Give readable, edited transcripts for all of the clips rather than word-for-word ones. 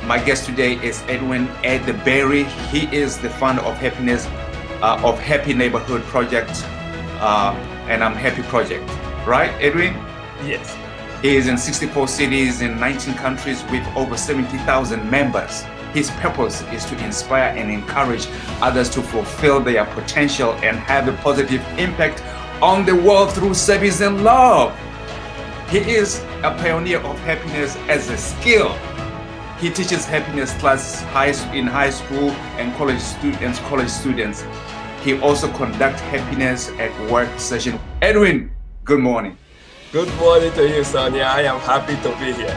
My guest today is Edwin Edebiri. He is the founder of of Happy Neighborhood Project, and I'm Happy Project. Right, Edwin? Yes. He is in 64 cities in 19 countries with over 70,000 members. His purpose is to inspire and encourage others to fulfill their potential and have a positive impact on the world through service and love. He is a pioneer of happiness as a skill. He teaches happiness class in high school and college students. He also conducts happiness at work session. Edwin, good morning. Good morning to you, Sonia. I am happy to be here.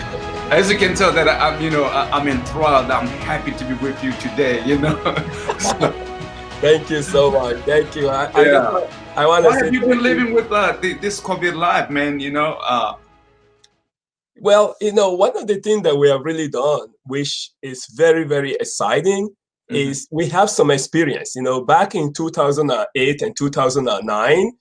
As you can tell that I'm enthralled. I'm happy to be with you today. So, thank you so much. Thank you. I want to say. Why have you been living with this COVID life, man? Well, one of the things that we have really done, which is very, very exciting, is we have some experience. Back in 2008 and 2009,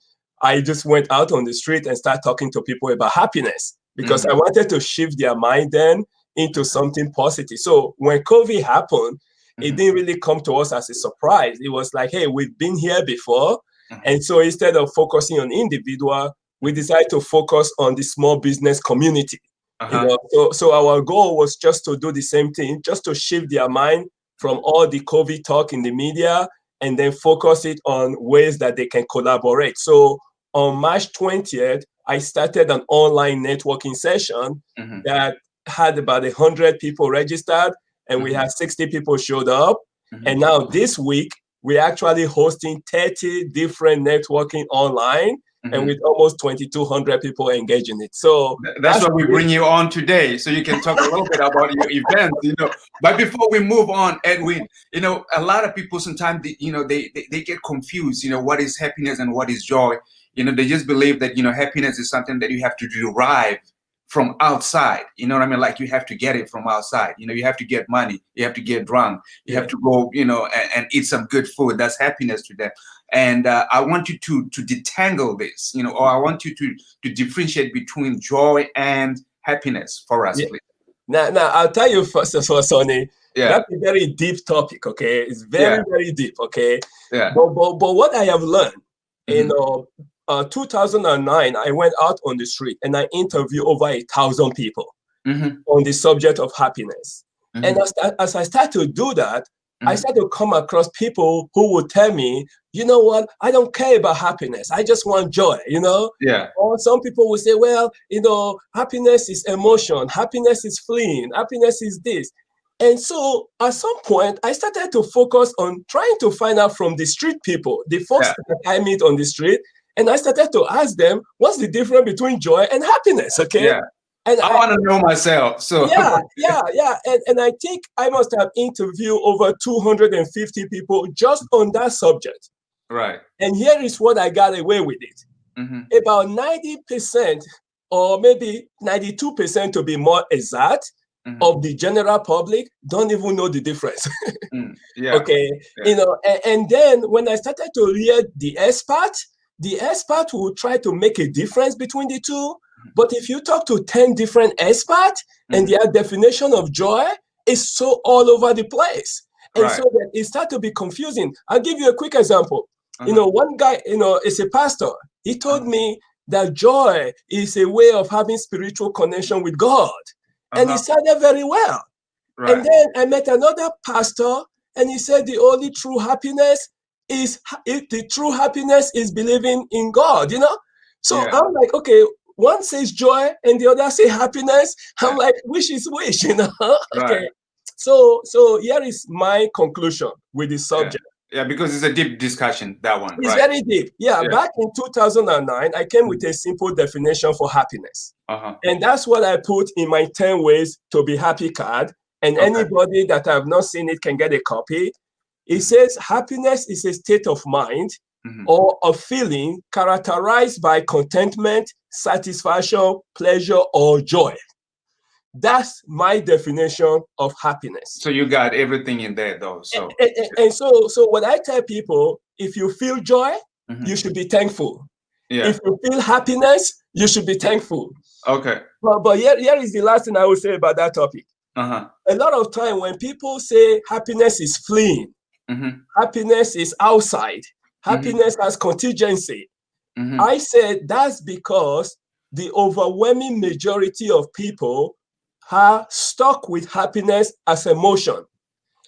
I just went out on the street and started talking to people about happiness because I wanted to shift their mind then into something positive. So when COVID happened, it didn't really come to us as a surprise. It was like, hey, we've been here before. And so instead of focusing on individual, we decided to focus on the small business community. So our goal was just to do the same thing, just to shift their mind from all the COVID talk in the media and then focus it on ways that they can collaborate. So on March 20th, I started an online networking session that had about 100 people registered, and we had 60 people showed up. And now this week, we're actually hosting 30 different networking online. And with almost 2,200 people engaging it. So that's why we bring you on today, so you can talk a little bit about your event, But before we move on, Edwin, a lot of people sometimes, they get confused, what is happiness and what is joy? They just believe that, happiness is something that you have to derive from outside. You know what I mean? Like you have to get it from outside. You have to get money. You have to get drunk. You have to go, and eat some good food. That's happiness to them. And I want you to detangle this, or I want you to differentiate between joy and happiness for us, please. Now, I'll tell you first of all, Sonny, that's a very deep topic, okay? It's very, very deep, okay? Yeah. But what I have learned, 2009, I went out on the street and I interviewed over 1,000 people on the subject of happiness. And as I started to do that, I started to come across people who would tell me, you know what, I don't care about happiness. I just want joy, Yeah. Or some people will say, well, happiness is emotion. Happiness is fleeing. Happiness is this. And so at some point, I started to focus on trying to find out from the street people, the folks that I meet on the street. And I started to ask them, what's the difference between joy and happiness, okay? Yeah. And I want to know myself. So yeah. And I think I must have interviewed over 250 people just on that subject. Right. And here is what I got away with it. About 90% or maybe 92% to be more exact of the general public don't even know the difference. Okay. Yeah. And then when I started to hear the expert will try to make a difference between the two. But if you talk to 10 different experts and their definition of joy is so all over the place. And so that it starts to be confusing. I'll give you a quick example. One guy, is a pastor. He told me that joy is a way of having spiritual connection with God. And he said that very well. Right. And then I met another pastor and he said the only true happiness is believing in God, So I'm like, okay, one says joy and the other say happiness. I'm like, which is which, Okay. Right. So here is my conclusion with the subject. Yeah, because it's a deep discussion, that one. It's very deep. Yeah, back in 2009, I came with a simple definition for happiness. And that's what I put in my 10 ways to be happy card. And anybody that have not seen it can get a copy. It says happiness is a state of mind or a feeling characterized by contentment, satisfaction, pleasure, or joy. That's my definition of happiness. So you got everything in there, though. So and so what I tell people, if you feel joy, you should be thankful. Yeah. If you feel happiness, You should be thankful. Okay. But here is the last thing I will say about that topic. A lot of time when people say happiness is fleeing, happiness is outside, happiness has contingency, I said that's because the overwhelming majority of people are stuck with happiness as emotion.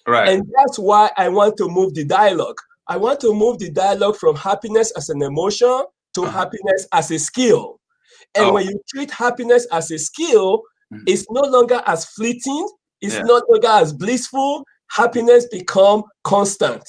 Right. And that's why I want to move the dialogue. I want to move the dialogue from happiness as an emotion to happiness as a skill. And when you treat happiness as a skill, it's no longer as fleeting, it's no longer as blissful. Happiness become constant.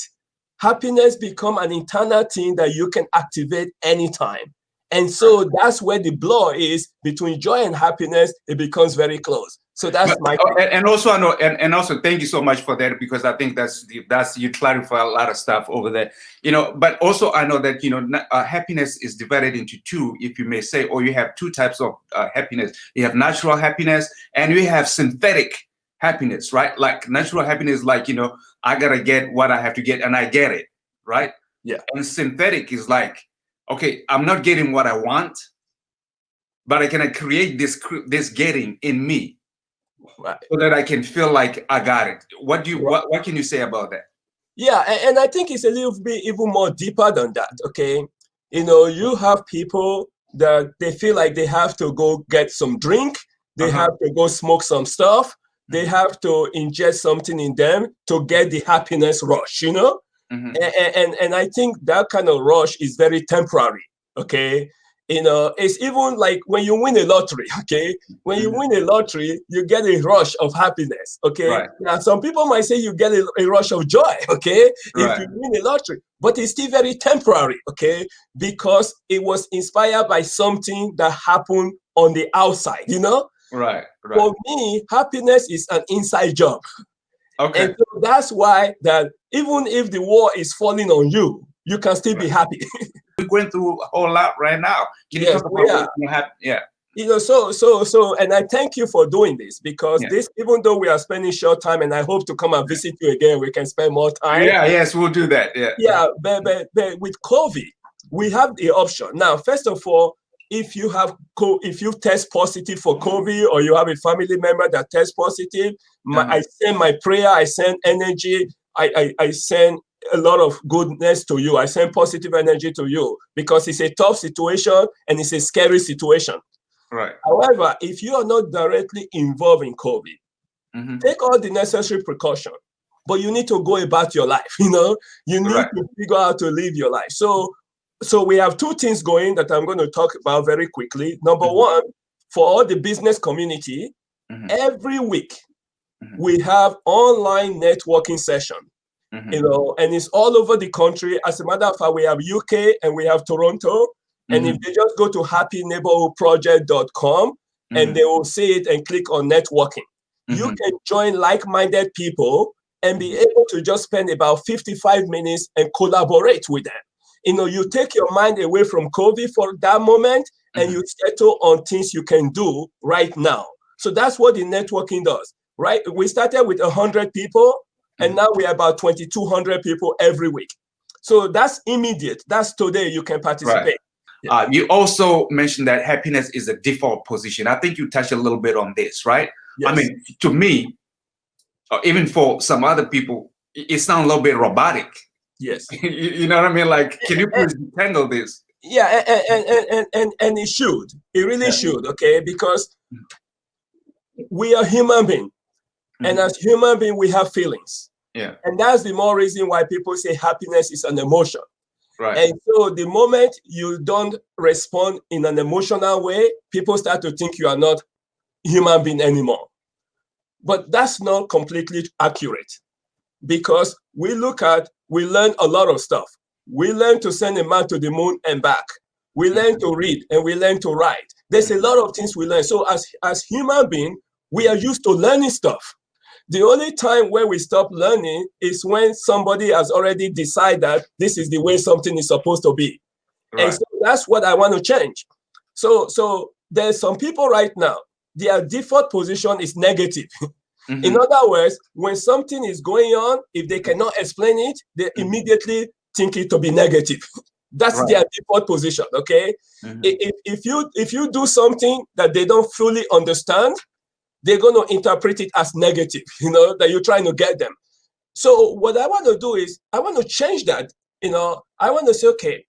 Happiness become an internal thing that you can activate anytime. And so that's where the blur is between joy and happiness. It becomes very close. So that's my and also I know and also thank you so much for that, because I think that's you clarify a lot of stuff over there, you know. But also I know that, you know, happiness is divided into two, if you may say, or you have two types of happiness. You have natural happiness and you have synthetic happiness, right? Like natural happiness, like, you know, I gotta get what I have to get and I get it, right? Yeah. And synthetic is like, okay, I'm not getting what I want, but I can create this getting in me. Right. So that I can feel like I got it. What can you say about that? Yeah, and I think it's a little bit even more deeper than that. Okay, you know, you have people that they feel like they have to go get some drink, they have to go smoke some stuff, they have to ingest something in them to get the happiness rush, you know. And I think that kind of rush is very temporary. Okay. You know, it's even like when you win a lottery, okay? When you win a lottery, you get a rush of happiness, okay? Right. Now, some people might say you get a rush of joy, okay? Right. If you win a lottery, but it's still very temporary, okay? Because it was inspired by something that happened on the outside, you know? Right. For me, happiness is an inside job. Okay. And so that's why that even if the war is falling on you, you can still be happy. We're going through a whole lot right now. Can you talk about what happened? Yeah. You know, so, and I thank you for doing this, because this, even though we are spending short time, and I hope to come and visit you again, we can spend more time. Yeah, yes, we'll do that. Yeah. Yeah, but with COVID, we have the option. Now, first of all, if you test positive for COVID, or you have a family member that tests positive, I send my prayer, I send energy, I send a lot of goodness to you. I send positive energy to you, because it's a tough situation and it's a scary situation. Right. However, if you are not directly involved in COVID, take all the necessary precaution, but you need to go about your life. You know, you need to figure out to live your life. So we have two things going that I'm going to talk about very quickly. Number one, for all the business community, every week we have online networking session. You know, and it's all over the country. As a matter of fact, we have UK and we have Toronto. And if they just go to happyneighborhoodproject.com and they will see it and click on networking, you can join like-minded people and be able to just spend about 55 minutes and collaborate with them. You know, you take your mind away from COVID for that moment and you settle on things you can do right now. So that's what the networking does, right? We started with 100 people. And now we are about 2,200 people every week. So that's immediate. That's today you can participate. Right. You also mentioned that happiness is a default position. I think you touched a little bit on this, right? Yes. I mean, to me, or even for some other people, it sounds a little bit robotic. Yes. You know what I mean? Like, can you please handle this? Yeah, and it should. It really should, okay? Because we are human beings. And as human beings, we have feelings. Yeah. And that's the more reason why people say happiness is an emotion. Right. And so the moment you don't respond in an emotional way, people start to think you are not human being anymore. But that's not completely accurate, because we learn a lot of stuff. We learn to send a man to the moon and back. We learn to read and we learn to write. There's a lot of things we learn. So as human beings, we are used to learning stuff. The only time where we stop learning is when somebody has already decided that this is the way something is supposed to be. Right. And so that's what I want to change. So there's some people right now, their default position is negative. In other words, when something is going on, if they cannot explain it, they immediately think it to be negative. That's Right. their default position. Okay. Mhm. If you do something that they don't fully understand, they're going to interpret it as negative, that you're trying to get them. So what I want to do is I want to change that. I want to say, okay,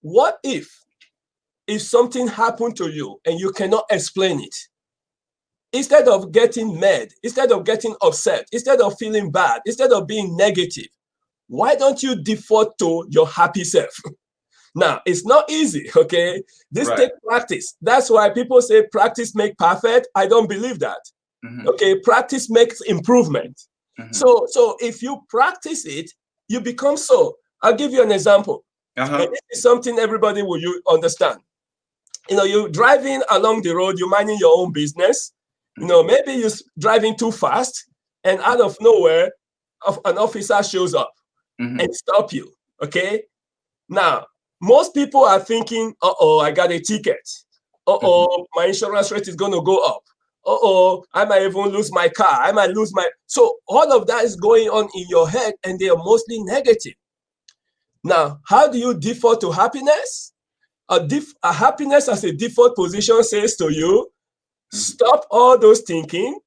what if something happened to you and you cannot explain it? Instead of getting mad, instead of getting upset, instead of feeling bad, instead of being negative, why don't you default to your happy self? Now, it's not easy, okay? This Right. takes practice. That's why people say practice make perfect. I don't believe that. Mhm. Okay, practice makes improvement. Mhm. So if you practice it, you become so. I'll give you an example. Uh-huh. And this is something everybody will understand. You're driving along the road, you're minding your own business. Maybe you're driving too fast, and out of nowhere, an officer shows up Mhm. and stop you. Okay. Now, most people are thinking, uh-oh, I got a ticket. Uh-oh, my insurance rate is going to go up. Uh-oh, I might even lose my car. I might lose my... So all of that is going on in your head, and they are mostly negative. Now, how do you default to happiness? A happiness as a default position says to you, stop all those thinking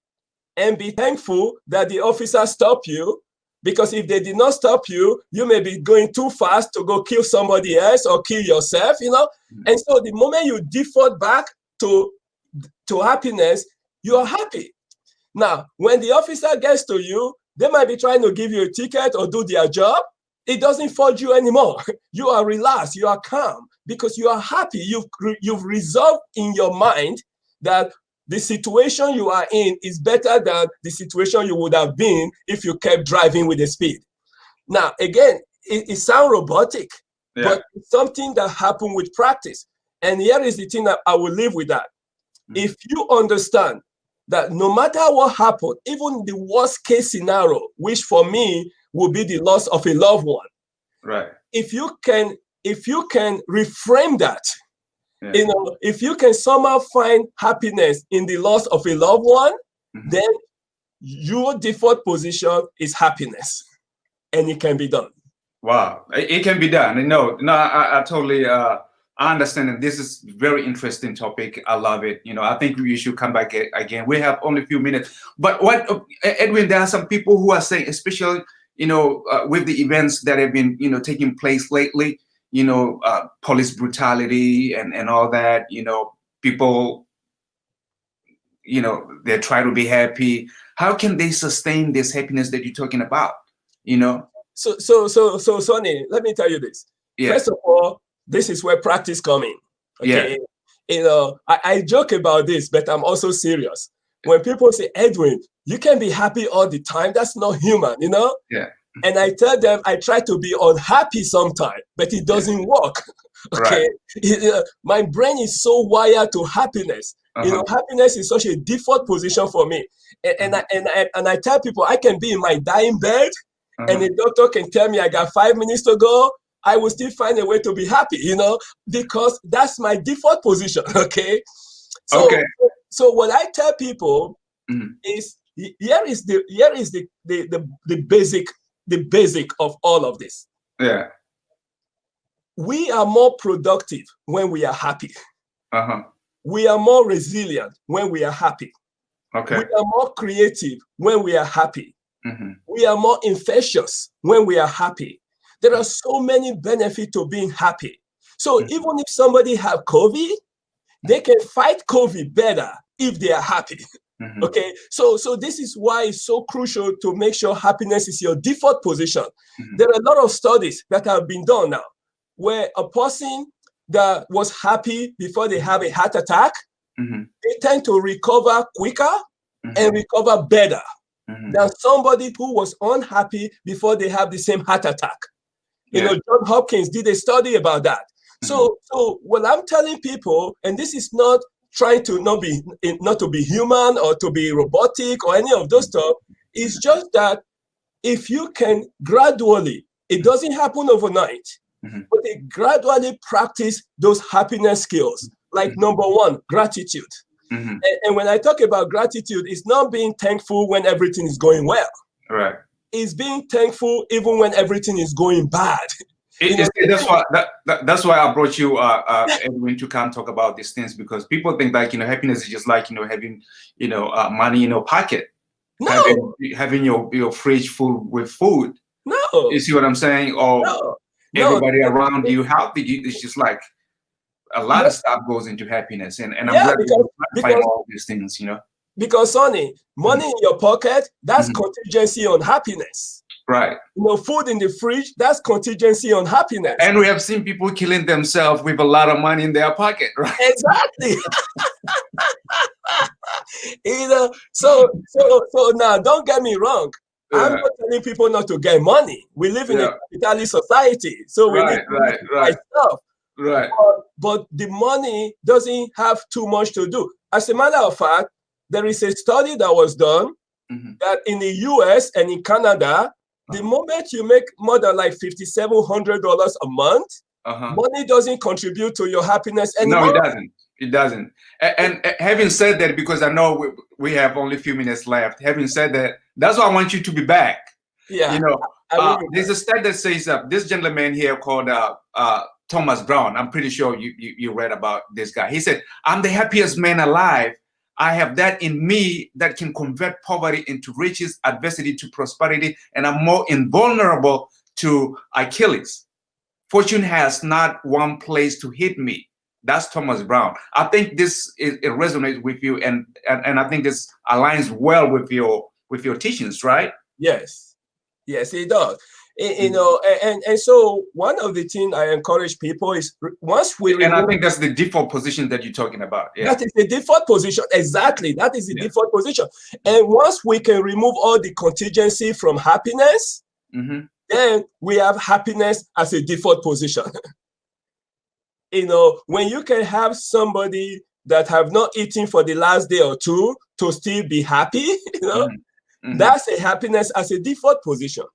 and be thankful that the officer stopped you, because if they did not stop you, you may be going too fast to go kill somebody else or kill yourself, And so the moment you default back to happiness, you are happy. Now, when the officer gets to you, they might be trying to give you a ticket or do their job. It doesn't fault you anymore. You are relaxed, you are calm, because you are happy. You've resolved in your mind that the situation you are in is better than the situation you would have been if you kept driving with the speed. Now, again, it sounds robotic, but it's something that happened with practice. And here is the thing that I will live with that. If you understand that no matter what happened, even the worst case scenario, which for me will be the loss of a loved one, right? If you can reframe that, if you can somehow find happiness in the loss of a loved one, then your default position is happiness, and it can be done. Wow, it can be done. No, I totally I understand, and this is very interesting topic. I love it. I think we should come back again. We have only a few minutes, but Edwin, there are some people who are saying, especially with the events that have been taking place lately, police brutality and all that. People, they try to be happy. How can they sustain this happiness that you're talking about? So, Sonny, let me tell you this. Yeah. First of all, this is where practice comes in. Okay. Yeah. I joke about this, but I'm also serious. When people say, Edwin, you can be happy all the time, that's not human, Yeah. And I tell them I try to be unhappy sometimes, but it doesn't work. Okay. Right. My brain is so wired to happiness. Happiness is such a default position for me. And I tell people I can be in my dying bed, and the doctor can tell me I got 5 minutes to go. I will still find a way to be happy, because that's my default position. Okay. So what I tell people is here is the basic of all of this. Yeah. We are more productive when we are happy. We are more resilient when we are happy. Okay. We are more creative when we are happy. We are more infectious when we are happy. There are so many benefits to being happy. So even if somebody have COVID, they can fight COVID better if they are happy. Okay, so this is why it's so crucial to make sure happiness is your default position. There are a lot of studies that have been done now, where a person that was happy before they have a heart attack, they tend to recover quicker and recover better than somebody who was unhappy before they have the same heart attack. John Hopkins did a study about that. So what I'm telling people, and this is not trying to not to be human or to be robotic or any of those stuff, is just that if you can gradually, it doesn't happen overnight, but they gradually practice those happiness skills. Like number one, gratitude. And when I talk about gratitude, it's not being thankful when everything is going well. Right. It's being thankful even when everything is going bad. That's why I brought you, Edwin, to come talk about these things, because people think like, happiness is just like, having, money in your pocket, No, having your fridge full with food. no, You see what I'm saying? Or no, everybody around you healthy. It's just like a lot of stuff goes into happiness, and I'm yeah, glad you find all these things, Because, Sonny, money in your pocket, that's Mhm. contingency on happiness. Right. Food in the fridge, that's contingency on happiness. And we have seen people killing themselves with a lot of money in their pocket, right? Exactly. So now don't get me wrong. I'm not telling people not to get money. We live in a capitalist society, so we need to buy stuff. Right. But the money doesn't have too much to do. As a matter of fact, there is a study that was done that in the US and in Canada, the moment you make more than like $5,700 a month, money doesn't contribute to your happiness anymore. No, it doesn't. It doesn't. And having said that, because I know we have only a few minutes left, having said that, that's why I want you to be back. Yeah. There's a stat that says this gentleman here called Thomas Brown. I'm pretty sure you read about this guy. He said, "I'm the happiest man alive. I have that in me that can convert poverty into riches, adversity to prosperity, and I'm more invulnerable to Achilles. Fortune has not one place to hit me." That's Thomas Brown. I think it resonates with you, and I think this aligns well with your teachings, right? Yes, it does. And so one of the things I encourage people is once we and I think that's the default position that you're talking about. Yeah. That is the default position. Exactly. That is the default position. And once we can remove all the contingency from happiness, then we have happiness as a default position. When you can have somebody that have not eaten for the last day or two to still be happy, that's a happiness as a default position.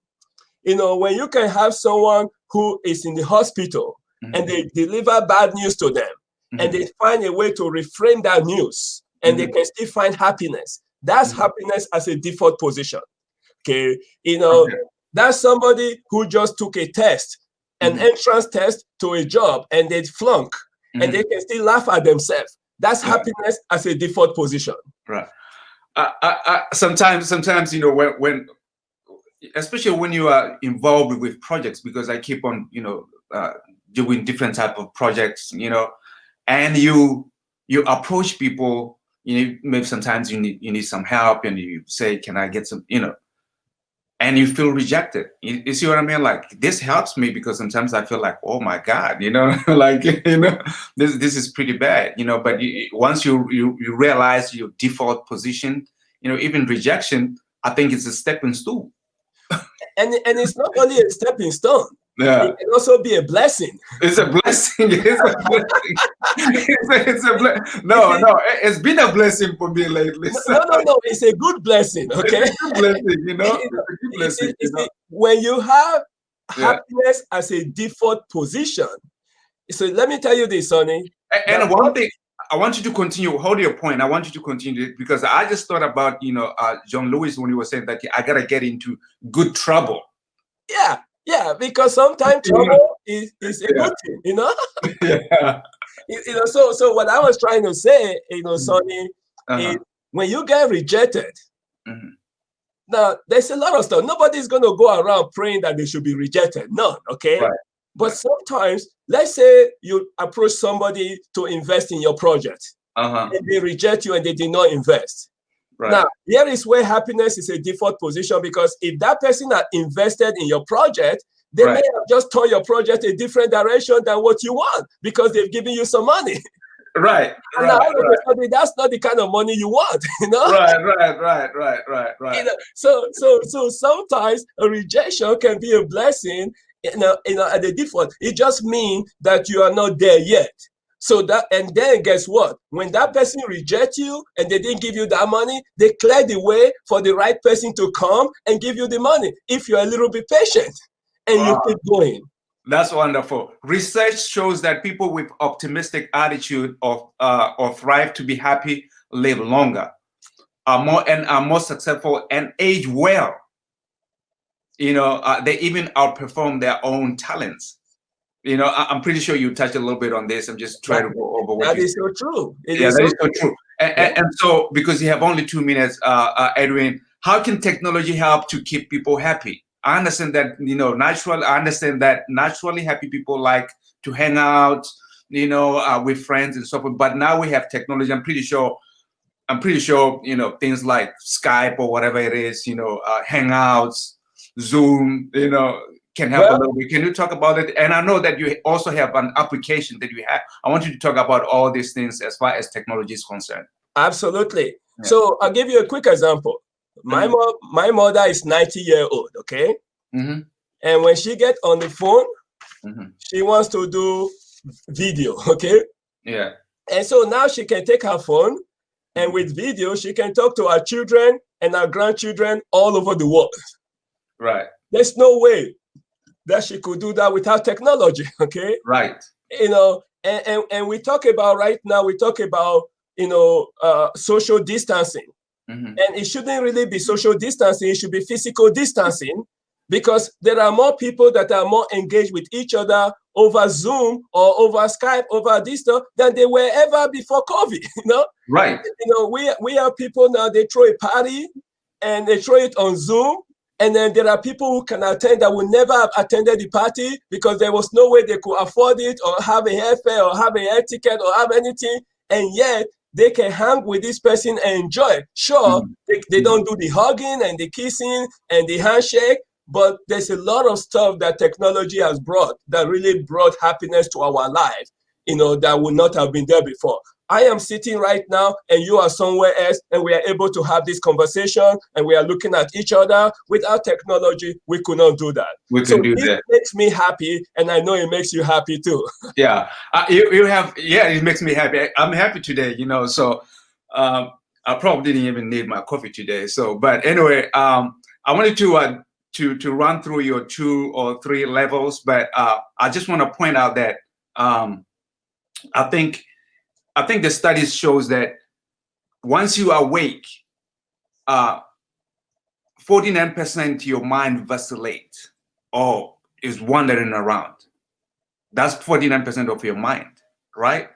When you can have someone who is in the hospital and they deliver bad news to them and they find a way to reframe that news and they can still find happiness, that's happiness as a default position. Okay. That's somebody who just took a test, an entrance test to a job, and they flunk and they can still laugh at themselves. That's happiness as a default position. Right. Sometimes, when especially when you are involved with projects, because I keep on, doing different type of projects, and you approach people, maybe sometimes you need some help, and you say, "Can I get some," and you feel rejected. You see what I mean? Like, this helps me because sometimes I feel like, oh my God, like, this is pretty bad, but once you realize your default position, even rejection, I think it's a stepping stool. And it's not only a stepping stone. Yeah. It can also be a blessing. It's a blessing. It's a blessing. No, it's been a blessing for me lately. No. It's a good blessing. Okay. It's a good blessing, It's a good blessing. When you have happiness as a default position. So let me tell you this, Sonny. And one thing, I want you to continue. Hold your point. I want you to continue, because I just thought about, John Lewis when he was saying that I gotta get into good trouble. Yeah, because sometimes trouble is a good thing, Yeah. So what I was trying to say, Sonny, is when you get rejected, now there's a lot of stuff. Nobody's gonna go around praying that they should be rejected. None, okay? Right. But sometimes, let's say you approach somebody to invest in your project, and they reject you and they did not invest. Right. Now, here is where happiness is a default position, because if that person had invested in your project, they may have just turned your project a different direction than what you want because they've given you some money. Right. And now, that's not the kind of money you want, Right. So sometimes a rejection can be a blessing, at the default. It just means that you are not there yet. And then guess what? When that person rejects you and they didn't give you that money, they clear the way for the right person to come and give you the money if you're a little bit patient and you keep going. That's wonderful. Research shows that people with optimistic attitude of thrive to be happy, live longer, are more successful, and age well. They even outperform their own talents. You know, I'm pretty sure you touched a little bit on this. I'm just trying to go over what That you is said. so true. It Yeah, is that so is so true. yeah. And so, because you have only 2 minutes, Edwin, how can technology help to keep people happy? I understand that, you know, I understand that naturally happy people like to hang out, you know, with friends and so forth. But now we have technology. I'm pretty sure, you know, things like Skype or whatever it is, you know, Hangouts, Zoom, you know, can help a Well, little bit. Can you talk about it? And I know that you also have an application that you have. I want you to talk about all these things as far as technology is concerned. absolutely. Yeah. So I'll give you a quick example. My Mhm. my mother is 90-year-old, okay? Mm-hmm. And when she gets on the phone, Mm-hmm. she wants to do video, okay? Yeah. And so now she can take her phone and with video, she can talk to her children and her grandchildren all over the world. Right. There's no way that she could do that without technology, okay? Right. You know, and we talk about right now, we talk about, you know, social distancing. Mm-hmm. And it shouldn't really be social distancing, it should be physical distancing because there are more people that are more engaged with each other over Zoom or over Skype, over this stuff than they were ever before COVID, you know? Right. You know, we have people now, they throw a party and they throw it on Zoom. And then there are people who can attend that will never have attended the party because there was no way they could afford it or have a airfare or have a air ticket or have anything. And yet they can hang with this person and enjoy. Sure, Mm-hmm. they don't do the hugging and the kissing and the handshake, but there's a lot of stuff that technology has brought that really brought happiness to our life, you know, that would not have been there before. I am sitting right now and you are somewhere else and we are able to have this conversation and we are looking at each other. Without technology, we could not do that. We So can do this that. makes me happy and I know it makes you happy too. Yeah. You have, yeah, it makes me happy. I'm happy today, you know, so I probably didn't even need my coffee today. So, but anyway, I wanted to run through your 2 or 3 levels, but I just want to point out that I think the studies shows that once you awake, 49% your mind vacillate or is wandering around. That's 49% of your mind, right?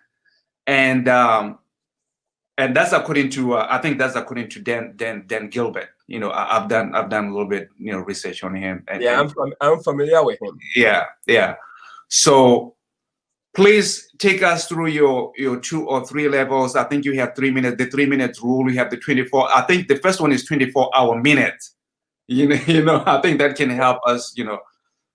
And that's according to I think that's according to Dan Gilbert. You know, I've done a little bit, you know, research on him. Yeah, I'm familiar with him. Yeah. So please take us through your 2 or 3 levels. I think you have 3 minutes. The 3 minutes rule. You have the 24. I think the first one is 24-hour minute. You know. I think that can help us. You know.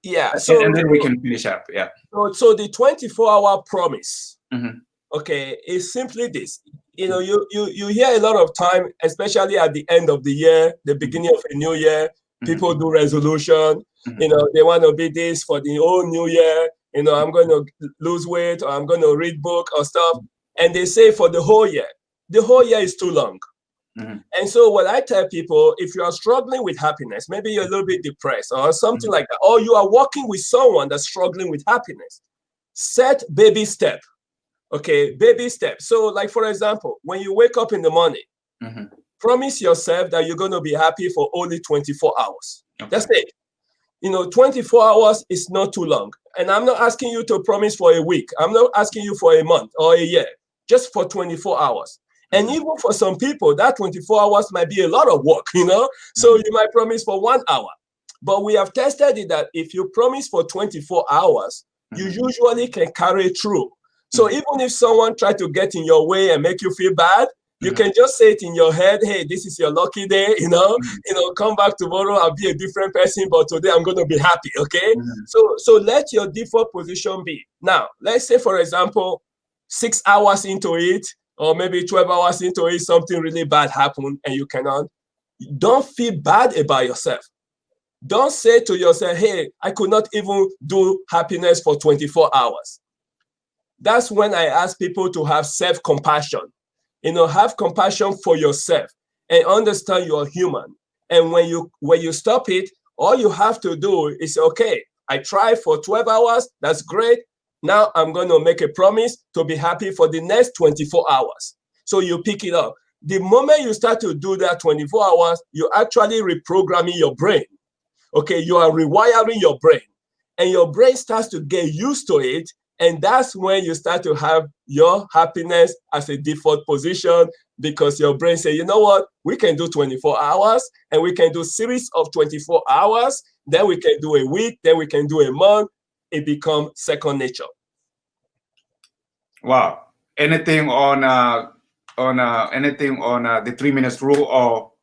Yeah. And then we can finish up. Yeah. So the 24-hour promise, Mm-hmm. okay, is simply this. You know, you hear a lot of time, especially at the end of the year, the beginning of a new year, people do resolution. Mm-hmm. You know, they want to be this for the whole new year. You know, I'm going to lose weight or I'm going to read book or stuff. And they say for the whole year. The whole year is too long. Mm-hmm. And so what I tell people, if you are struggling with happiness, maybe you're a little bit depressed or something like that, or you are working with someone that's struggling with happiness, set baby step. Okay, baby steps. So, like for example, when you wake up in the morning, promise yourself that you're going to be happy for only 24 hours. Okay. That's it. You know, 24 hours is not too long. And I'm not asking you to promise for a week. I'm not asking you for a month or a year, just for 24 hours. And even for some people, that 24 hours might be a lot of work, you know? So you might promise for 1 hour. But we have tested it that if you promise for 24 hours, you usually can carry through. So even if someone tries to get in your way and make you feel bad, you can just say it in your head, hey, this is your lucky day, you know, come back tomorrow, I'll be a different person, but today I'm going to be happy, okay? So let your default position be. Now, let's say, for example, 6 hours into it, or maybe 12 hours into it, something really bad happened and you cannot. Don't feel bad about yourself. Don't say to yourself, hey, I could not even do happiness for 24 hours. That's when I ask people to have self-compassion. You know, have compassion for yourself and understand you're human. And when you stop it, all you have to do is, okay, I tried for 12 hours. That's great. Now I'm going to make a promise to be happy for the next 24 hours. So you pick it up. The moment you start to do that 24 hours, you're actually reprogramming your brain. Okay, you are rewiring your brain. and your brain starts to get used to it. And that's when you start to have your happiness as a default position, because your brain say, you know what, we can do 24 hours, and we can do series of 24 hours, then we can do a week, then we can do a month. It becomes second nature. Wow. Anything on the 3 minutes rule, or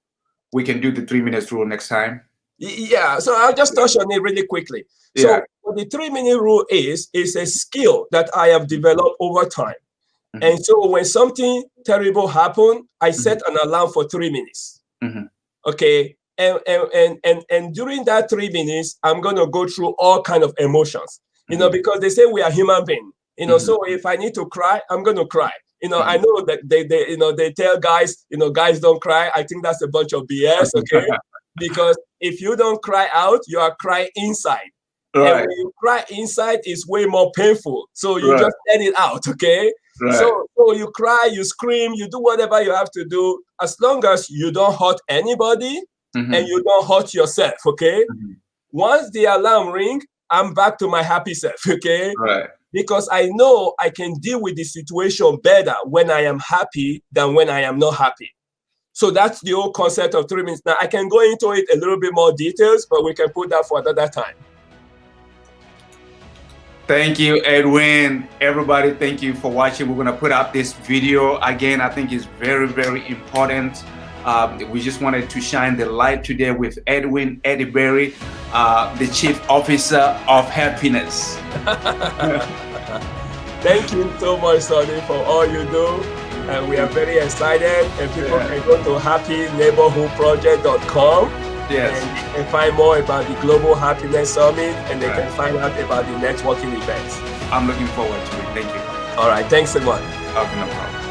we can do the 3 minutes rule next time? Yeah, so I'll just touch on it really quickly. So what the 3-minute rule is a skill that I have developed over time. Mm-hmm. And so when something terrible happened, I set an alarm for 3 minutes. Mm-hmm. Okay. And during that 3 minutes, I'm going to go through all kind of emotions, you know, because they say we are human beings, you know, so if I need to cry, I'm going to cry. You know, I know that they tell guys, you know, guys don't cry. I think that's a bunch of BS, okay? Because if you don't cry out, you are crying inside. Right. And when you cry inside, it's way more painful. So you just let it out, okay? Right. So you cry, you scream, you do whatever you have to do, as long as you don't hurt anybody and you don't hurt yourself, okay? Once the alarm rings, I'm back to my happy self, okay? Right. Because I know I can deal with the situation better when I am happy than when I am not happy. So that's the whole concept of 3 minutes. Now, I can go into it a little bit more details, but we can put that for another time. Thank you, Edwin. Everybody, thank you for watching. We're going to put up this video. Again, I think it's very, very important. We just wanted to shine the light today with Edwin Edebiri, the Chief Officer of Happiness. Thank you so much, Sonny, for all you do. And we are very excited, and people can go to happyneighborhoodproject.com and find more about the Global Happiness Summit, and they can find out about the networking events. I'm looking forward to it. Thank you. All right. Thanks a lot. Okay, no problem.